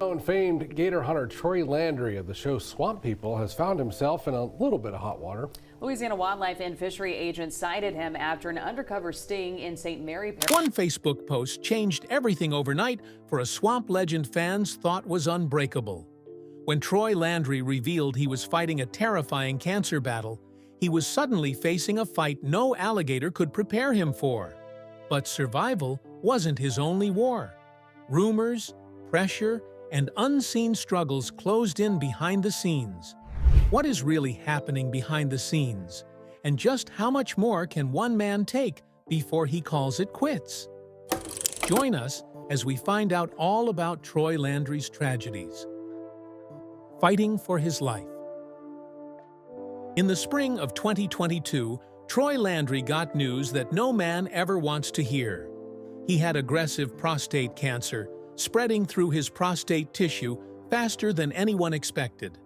Famed gator hunter Troy Landry of the show Swamp People has found himself in a little bit of hot water. Louisiana wildlife and fishery agents cited him after an undercover sting in St. Mary Parish. One Facebook post changed everything overnight for a swamp legend fans thought was unbreakable. When Troy Landry revealed he was fighting a terrifying cancer battle, he was suddenly facing a fight no alligator could prepare him for. But survival wasn't his only war. Rumors, pressure, and unseen struggles closed in behind the scenes. What is really happening behind the scenes? And just how much more can one man take before he calls it quits? Join us as we find out all about Troy Landry's tragedies. Fighting for his life. In the spring of 2022, Troy Landry got news that no man ever wants to hear. He had aggressive prostate cancer, spreading through his prostate tissue faster than anyone expected.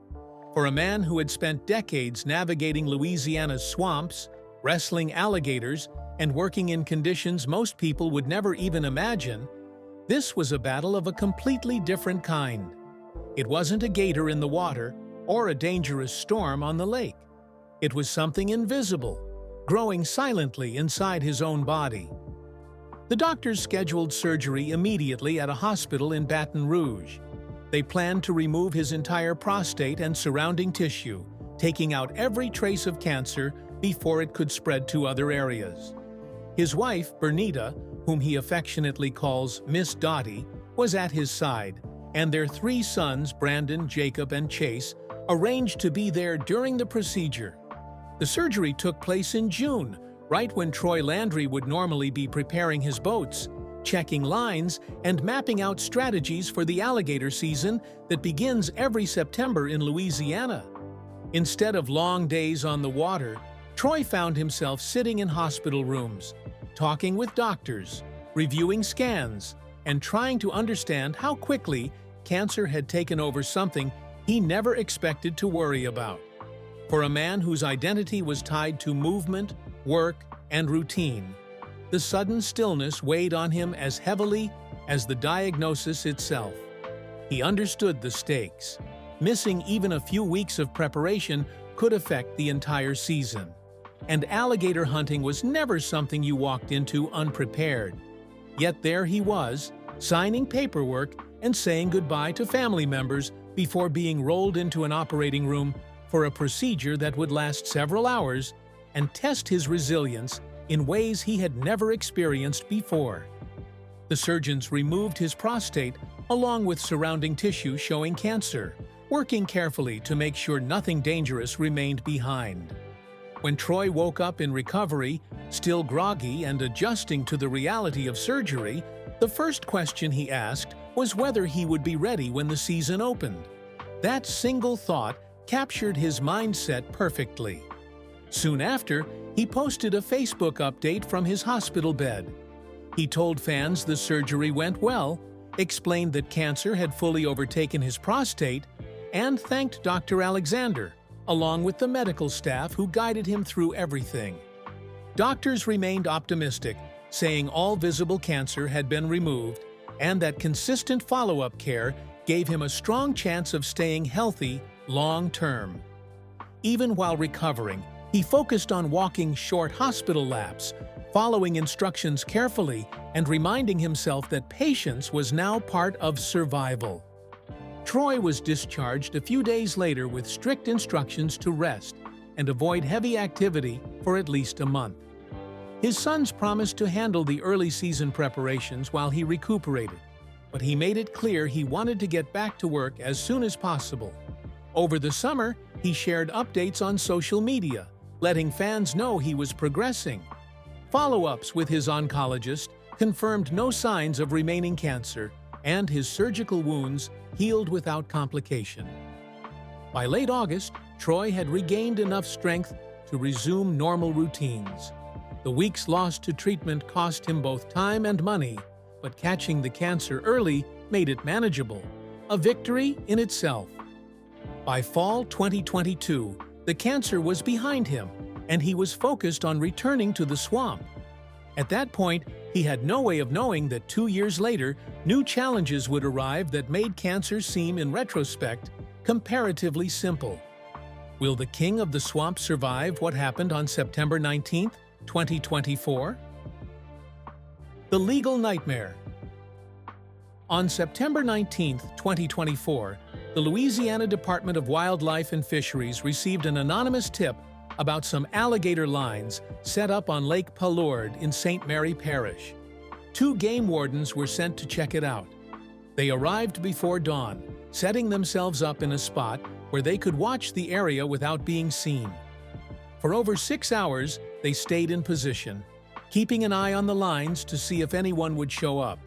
For a man who had spent decades navigating Louisiana's swamps, wrestling alligators, and working in conditions most people would never even imagine, this was a battle of a completely different kind. It wasn't a gator in the water or a dangerous storm on the lake. It was something invisible, growing silently inside his own body. The doctors scheduled surgery immediately at a hospital in Baton Rouge. They planned to remove his entire prostate and surrounding tissue, taking out every trace of cancer before it could spread to other areas. His wife, Bernita, whom he affectionately calls Miss Dottie, was at his side, and their 3 sons, Brandon, Jacob, and Chase, arranged to be there during the procedure. The surgery took place in June, right when Troy Landry would normally be preparing his boats, checking lines, and mapping out strategies for the alligator season that begins every September in Louisiana. Instead of long days on the water, Troy found himself sitting in hospital rooms, talking with doctors, reviewing scans, and trying to understand how quickly cancer had taken over something he never expected to worry about. For a man whose identity was tied to movement, work, and routine, the sudden stillness weighed on him as heavily as the diagnosis itself. He understood the stakes. Missing even a few weeks of preparation could affect the entire season. And alligator hunting was never something you walked into unprepared. Yet there he was, signing paperwork and saying goodbye to family members before being rolled into an operating room for a procedure that would last several hours and test his resilience in ways he had never experienced before. The surgeons removed his prostate along with surrounding tissue showing cancer, working carefully to make sure nothing dangerous remained behind. When Troy woke up in recovery, still groggy and adjusting to the reality of surgery, the first question he asked was whether he would be ready when the season opened. That single thought captured his mindset perfectly. Soon after, he posted a Facebook update from his hospital bed. He told fans the surgery went well, explained that cancer had fully overtaken his prostate, and thanked Dr. Alexander, along with the medical staff who guided him through everything. Doctors remained optimistic, saying all visible cancer had been removed and that consistent follow-up care gave him a strong chance of staying healthy long-term. Even while recovering, he focused on walking short hospital laps, following instructions carefully, and reminding himself that patience was now part of survival. Troy was discharged a few days later with strict instructions to rest and avoid heavy activity for at least a month. His sons promised to handle the early season preparations while he recuperated, but he made it clear he wanted to get back to work as soon as possible. Over the summer, he shared updates on social media, letting fans know he was progressing. Follow-ups with his oncologist confirmed no signs of remaining cancer, and his surgical wounds healed without complication. By late August, Troy had regained enough strength to resume normal routines. The weeks lost to treatment cost him both time and money, but catching the cancer early made it manageable, a victory in itself. By fall 2022, the cancer was behind him, and he was focused on returning to the swamp. At that point, he had no way of knowing that 2 years later, new challenges would arrive that made cancer seem, in retrospect, comparatively simple. Will the king of the swamp survive what happened on September 19, 2024? The legal nightmare. On September 19, 2024, the Louisiana Department of Wildlife and Fisheries received an anonymous tip about some alligator lines set up on Lake Palourde in St. Mary Parish. 2 game wardens were sent to check it out. They arrived before dawn, setting themselves up in a spot where they could watch the area without being seen. For over 6 hours, they stayed in position, keeping an eye on the lines to see if anyone would show up.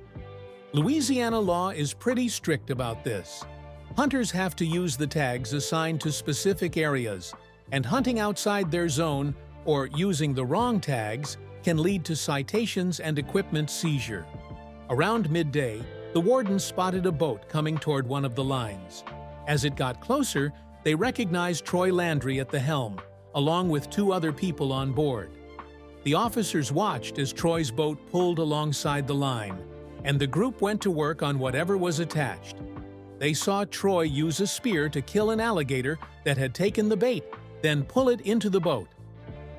Louisiana law is pretty strict about this. Hunters have to use the tags assigned to specific areas, and hunting outside their zone or using the wrong tags can lead to citations and equipment seizure. Around midday, the wardens spotted a boat coming toward one of the lines. As it got closer, they recognized Troy Landry at the helm, along with 2 other people on board. The officers watched as Troy's boat pulled alongside the line, and the group went to work on whatever was attached. They saw Troy use a spear to kill an alligator that had taken the bait, then pull it into the boat.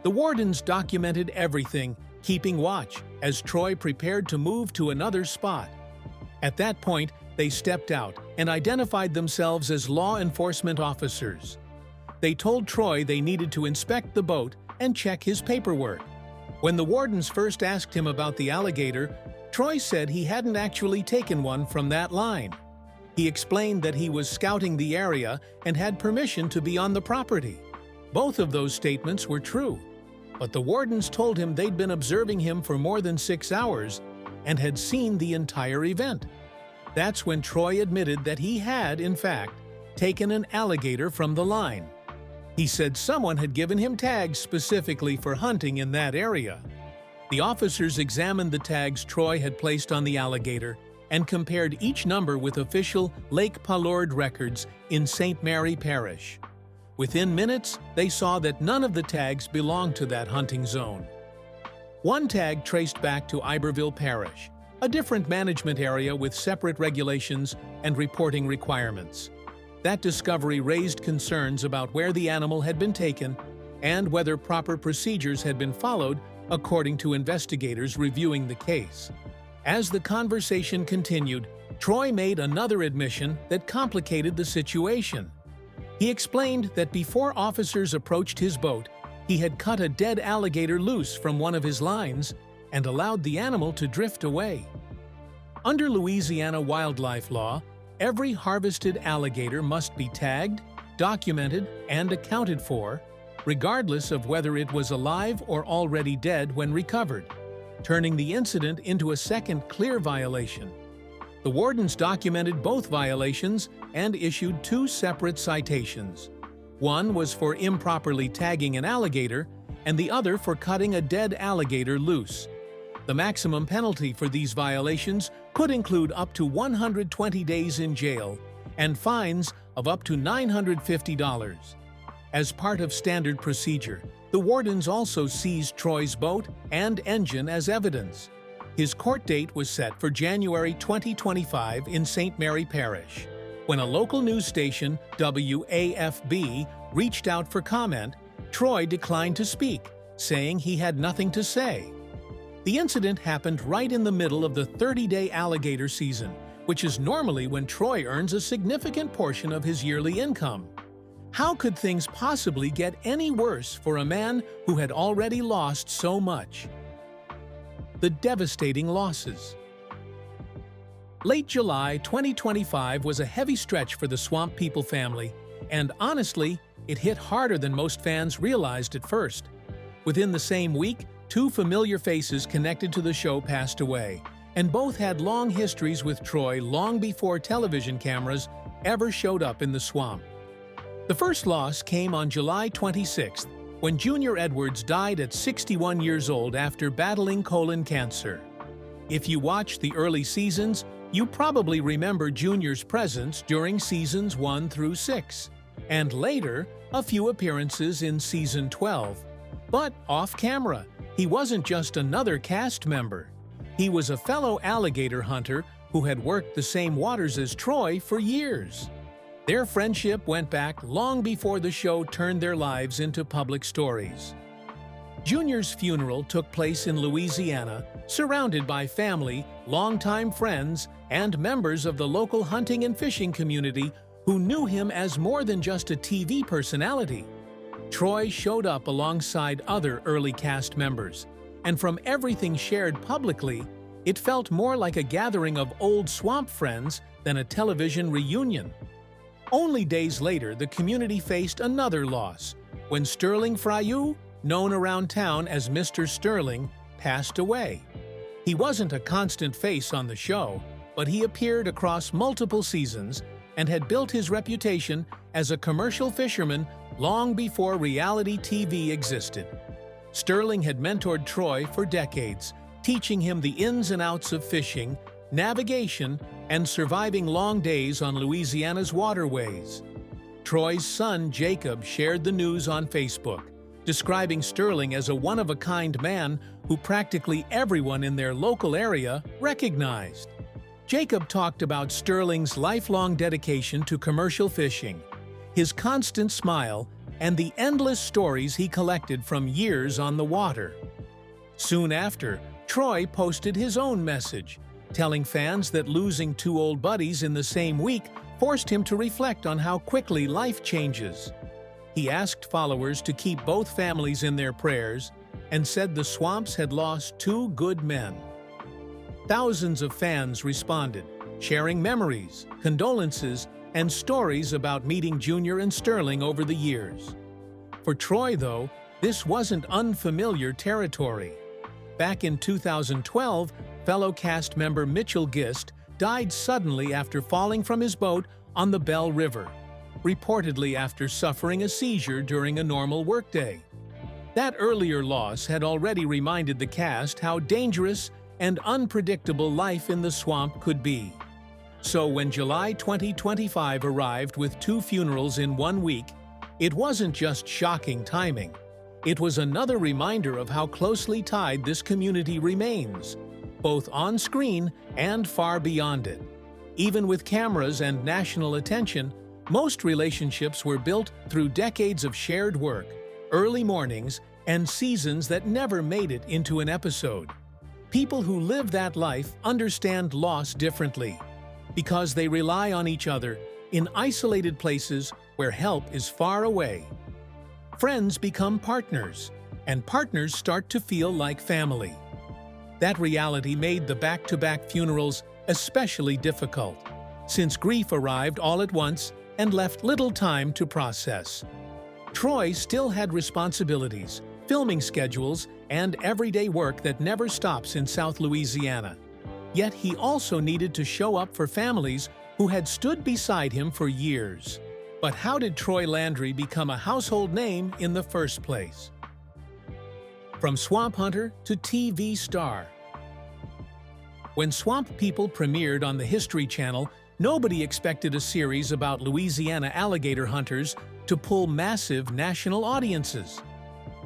The wardens documented everything, keeping watch as Troy prepared to move to another spot. At that point, they stepped out and identified themselves as law enforcement officers. They told Troy they needed to inspect the boat and check his paperwork. When the wardens first asked him about the alligator, Troy said he hadn't actually taken one from that line. He explained that he was scouting the area and had permission to be on the property. Both of those statements were true, but the wardens told him they'd been observing him for more than 6 hours and had seen the entire event. That's when Troy admitted that he had, in fact, taken an alligator from the line. He said someone had given him tags specifically for hunting in that area. The officers examined the tags Troy had placed on the alligator and compared each number with official Lake Palourde records in St. Mary Parish. Within minutes, they saw that none of the tags belonged to that hunting zone. One tag traced back to Iberville Parish, a different management area with separate regulations and reporting requirements. That discovery raised concerns about where the animal had been taken and whether proper procedures had been followed, according to investigators reviewing the case. As the conversation continued, Troy made another admission that complicated the situation. He explained that before officers approached his boat, he had cut a dead alligator loose from one of his lines and allowed the animal to drift away. Under Louisiana wildlife law, every harvested alligator must be tagged, documented, and accounted for, regardless of whether it was alive or already dead when recovered, turning the incident into a second clear violation. The wardens documented both violations and issued 2 separate citations. One was for improperly tagging an alligator, and the other for cutting a dead alligator loose. The maximum penalty for these violations could include up to 120 days in jail and fines of up to $950. As part of standard procedure, the wardens also seized Troy's boat and engine as evidence. His court date was set for January 2025 in St. Mary Parish. When a local news station, WAFB, reached out for comment, Troy declined to speak, saying he had nothing to say. The incident happened right in the middle of the 30-day alligator season, which is normally when Troy earns a significant portion of his yearly income. How could things possibly get any worse for a man who had already lost so much? The devastating losses. Late July 2025 was a heavy stretch for the Swamp People family, and honestly, it hit harder than most fans realized at first. Within the same week, 2 familiar faces connected to the show passed away, and both had long histories with Troy long before television cameras ever showed up in the swamp. The first loss came on July 26th, when Junior Edwards died at 61 years old after battling colon cancer. If you watched the early seasons, you probably remember Junior's presence during seasons 1 through 6, and later, a few appearances in season 12. But off-camera, he wasn't just another cast member. He was a fellow alligator hunter who had worked the same waters as Troy for years. Their friendship went back long before the show turned their lives into public stories. Junior's funeral took place in Louisiana, surrounded by family, longtime friends, and members of the local hunting and fishing community who knew him as more than just a TV personality. Troy showed up alongside other early cast members, and from everything shared publicly, it felt more like a gathering of old swamp friends than a television reunion. Only days later, the community faced another loss when Sterling Fryu, known around town as Mr. Sterling, passed away. He wasn't a constant face on the show, but he appeared across multiple seasons and had built his reputation as a commercial fisherman long before reality TV existed. Sterling had mentored Troy for decades, teaching him the ins and outs of fishing, navigation, and surviving long days on Louisiana's waterways. Troy's son Jacob shared the news on Facebook, describing Sterling as a one-of-a-kind man who practically everyone in their local area recognized. Jacob talked about Sterling's lifelong dedication to commercial fishing, his constant smile, and the endless stories he collected from years on the water. Soon after, Troy posted his own message, telling fans that losing two old buddies in the same week forced him to reflect on how quickly life changes. He asked followers to keep both families in their prayers and said the Swamps had lost two good men. Thousands of fans responded, sharing memories, condolences, and stories about meeting Junior and Sterling over the years. For Troy, though, this wasn't unfamiliar territory. Back in 2012, fellow cast member Mitchell Gist died suddenly after falling from his boat on the Bell River, reportedly after suffering a seizure during a normal workday. That earlier loss had already reminded the cast how dangerous and unpredictable life in the swamp could be. So when July 2025 arrived with two funerals in 1 week, it wasn't just shocking timing. It was another reminder of how closely tied this community remains, both on screen and far beyond it. Even with cameras and national attention, most relationships were built through decades of shared work, early mornings, and seasons that never made it into an episode. People who live that life understand loss differently, because they rely on each other in isolated places where help is far away. Friends become partners, and partners start to feel like family. That reality made the back-to-back funerals especially difficult, since grief arrived all at once and left little time to process. Troy still had responsibilities, filming schedules, and everyday work that never stops in South Louisiana. Yet he also needed to show up for families who had stood beside him for years. But how did Troy Landry become a household name in the first place? From swamp hunter to TV star. When Swamp People premiered on the History Channel, nobody expected a series about Louisiana alligator hunters to pull massive national audiences.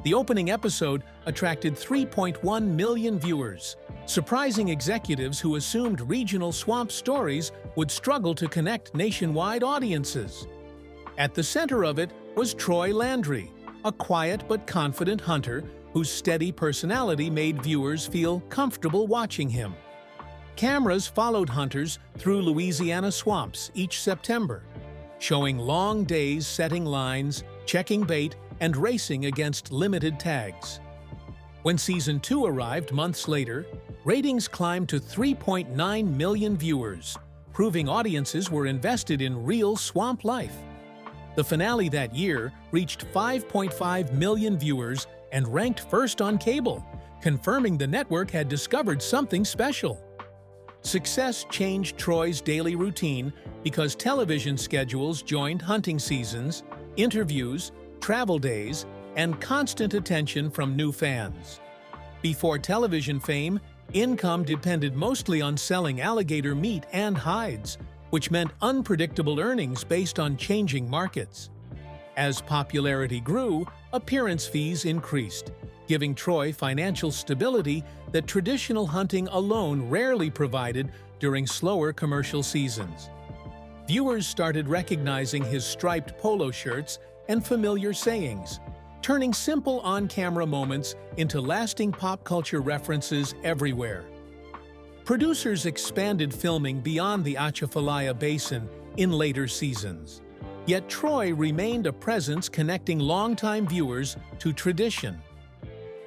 The opening episode attracted 3.1 million viewers, surprising executives who assumed regional swamp stories would struggle to connect nationwide audiences. At the center of it was Troy Landry, a quiet but confident hunter whose steady personality made viewers feel comfortable watching him. Cameras followed hunters through Louisiana swamps each September, showing long days setting lines, checking bait, and racing against limited tags. When Season 2 arrived months later, ratings climbed to 3.9 million viewers, proving audiences were invested in real swamp life. The finale that year reached 5.5 million viewers and ranked first on cable, confirming the network had discovered something special. Success changed Troy's daily routine because television schedules joined hunting seasons, interviews, travel days, and constant attention from new fans. Before television fame, income depended mostly on selling alligator meat and hides, which meant unpredictable earnings based on changing markets. As popularity grew, appearance fees increased, giving Troy financial stability that traditional hunting alone rarely provided during slower commercial seasons. Viewers started recognizing his striped polo shirts and familiar sayings, turning simple on-camera moments into lasting pop culture references everywhere. Producers expanded filming beyond the Atchafalaya Basin in later seasons. Yet Troy remained a presence connecting longtime viewers to tradition.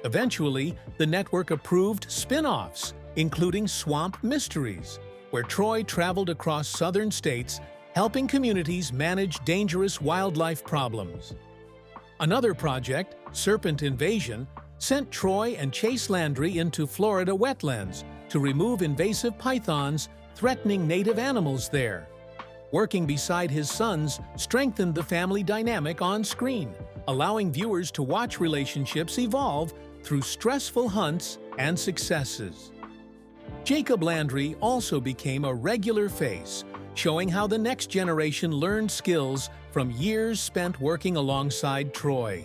Eventually, the network approved spin-offs, including Swamp Mysteries, where Troy traveled across southern states, helping communities manage dangerous wildlife problems. Another project, Serpent Invasion, sent Troy and Chase Landry into Florida wetlands to remove invasive pythons threatening native animals there. Working beside his sons strengthened the family dynamic on screen, allowing viewers to watch relationships evolve through stressful hunts and successes. Jacob Landry also became a regular face, showing how the next generation learned skills from years spent working alongside Troy.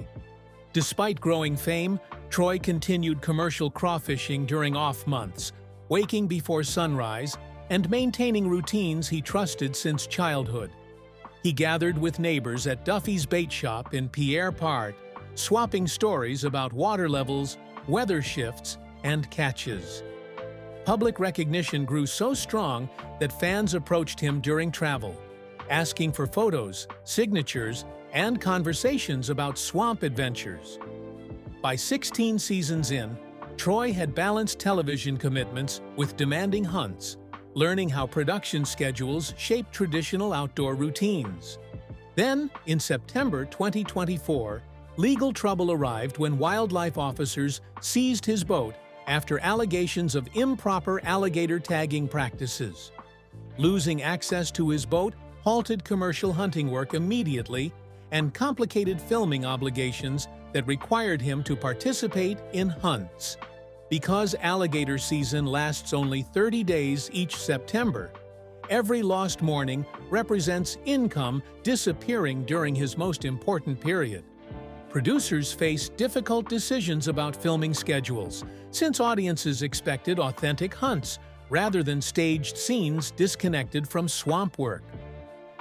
Despite growing fame, Troy continued commercial crawfishing during off months, waking before sunrise and maintaining routines he trusted since childhood. He gathered with neighbors at Duffy's Bait Shop in Pierre Part, swapping stories about water levels, weather shifts, and catches. Public recognition grew so strong that fans approached him during travel, asking for photos, signatures, and conversations about swamp adventures. By 16 seasons in, Troy had balanced television commitments with demanding hunts, learning how production schedules shape traditional outdoor routines. Then, in September 2024, legal trouble arrived when wildlife officers seized his boat after allegations of improper alligator tagging practices. Losing access to his boat halted commercial hunting work immediately and complicated filming obligations that required him to participate in hunts. Because alligator season lasts only 30 days each September, every lost morning represents income disappearing during his most important period. Producers faced difficult decisions about filming schedules, since audiences expected authentic hunts rather than staged scenes disconnected from swamp work.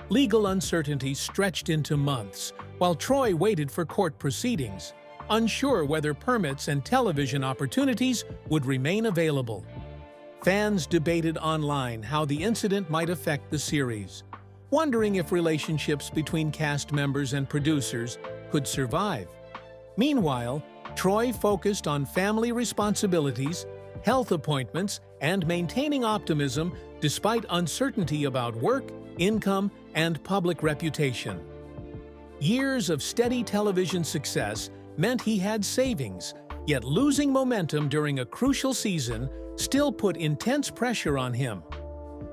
Legal uncertainty stretched into months, while Troy waited for court proceedings, unsure whether permits and television opportunities would remain available. Fans debated online how the incident might affect the series, wondering if relationships between cast members and producers could survive. Meanwhile, Troy focused on family responsibilities, health appointments, and maintaining optimism despite uncertainty about work, income, and public reputation. Years of steady television success meant he had savings, yet losing momentum during a crucial season still put intense pressure on him.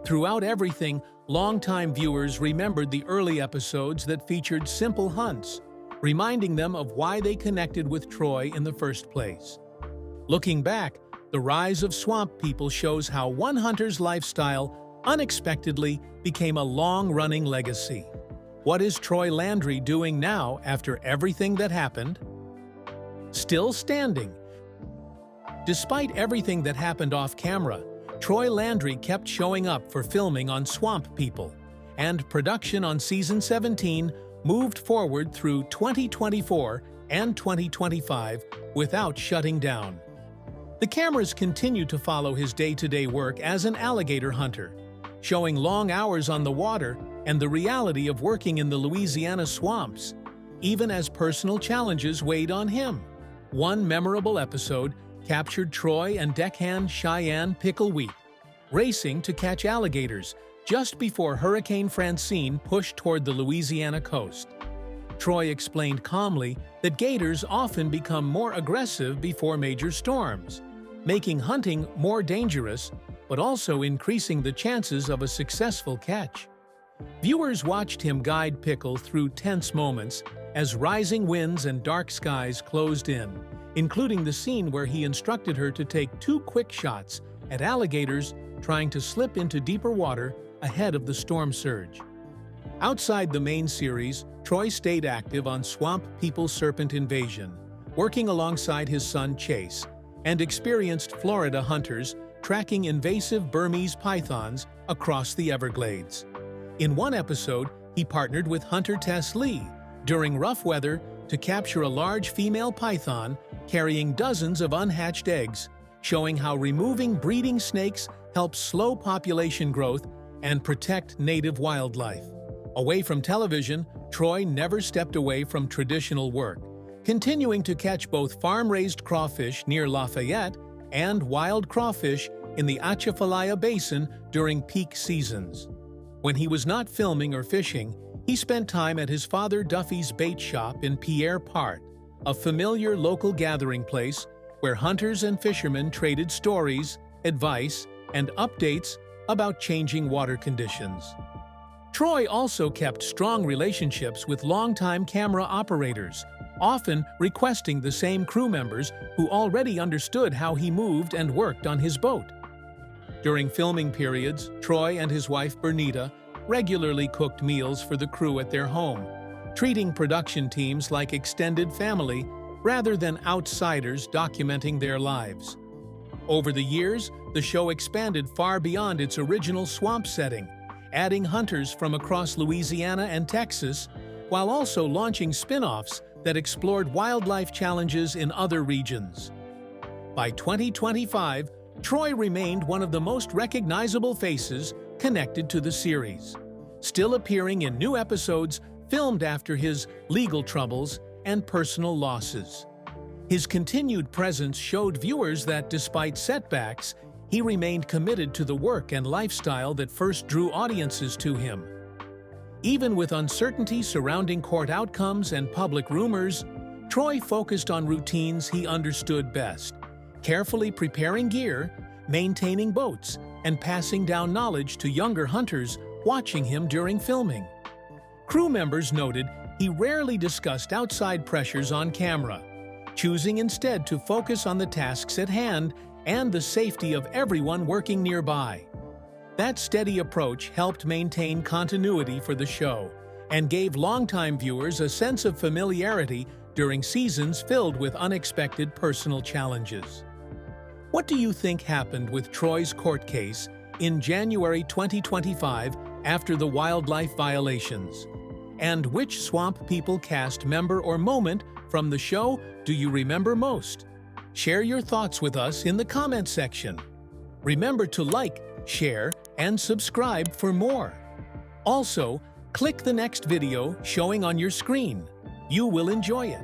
Throughout everything, longtime viewers remembered the early episodes that featured simple hunts, reminding them of why they connected with Troy in the first place. Looking back, the rise of swamp people shows how one hunter's lifestyle unexpectedly became a long-running legacy. What is Troy Landry doing now after everything that happened? Still standing. Despite everything that happened off-camera, Troy Landry kept showing up for filming on Swamp People, and production on Season 17 moved forward through 2024 and 2025 without shutting down. The cameras continue to follow his day-to-day work as an alligator hunter, showing long hours on the water and the reality of working in the Louisiana swamps, even as personal challenges weighed on him. One memorable episode captured Troy and deckhand Cheyenne Picklewheat racing to catch alligators just before Hurricane Francine pushed toward the Louisiana coast. Troy explained calmly that gators often become more aggressive before major storms, making hunting more dangerous, but also increasing the chances of a successful catch. Viewers watched him guide Pickle through tense moments as rising winds and dark skies closed in, including the scene where he instructed her to take 2 quick shots at alligators trying to slip into deeper water ahead of the storm surge. Outside the main series, Troy stayed active on Swamp People Serpent Invasion, working alongside his son Chase, and experienced Florida hunters tracking invasive Burmese pythons across the Everglades. In one episode, he partnered with hunter Tess Lee during rough weather to capture a large female python carrying dozens of unhatched eggs, showing how removing breeding snakes helps slow population growth and protect native wildlife. Away from television, Troy never stepped away from traditional work, continuing to catch both farm-raised crawfish near Lafayette and wild crawfish in the Atchafalaya Basin during peak seasons. When he was not filming or fishing, he spent time at his father Duffy's bait shop in Pierre Part, a familiar local gathering place where hunters and fishermen traded stories, advice, and updates about changing water conditions. Troy also kept strong relationships with longtime camera operators, often requesting the same crew members who already understood how he moved and worked on his boat. During filming periods, Troy and his wife Bernita regularly cooked meals for the crew at their home, treating production teams like extended family rather than outsiders documenting their lives. Over the years, the show expanded far beyond its original swamp setting, adding hunters from across Louisiana and Texas, while also launching spin-offs that explored wildlife challenges in other regions. By 2025, Troy remained one of the most recognizable faces connected to the series, still appearing in new episodes filmed after his legal troubles and personal losses. His continued presence showed viewers that despite setbacks, he remained committed to the work and lifestyle that first drew audiences to him. Even with uncertainty surrounding court outcomes and public rumors, Troy focused on routines he understood best, carefully preparing gear, maintaining boats, and passing down knowledge to younger hunters watching him during filming. Crew members noted he rarely discussed outside pressures on camera, choosing instead to focus on the tasks at hand and the safety of everyone working nearby. That steady approach helped maintain continuity for the show and gave longtime viewers a sense of familiarity during seasons filled with unexpected personal challenges. What do you think happened with Troy's court case in January 2025 after the wildlife violations? And which Swamp People cast member or moment from the show do you remember most? Share your thoughts with us in the comment section. Remember to like, share, and subscribe for more. Also, click the next video showing on your screen. You will enjoy it.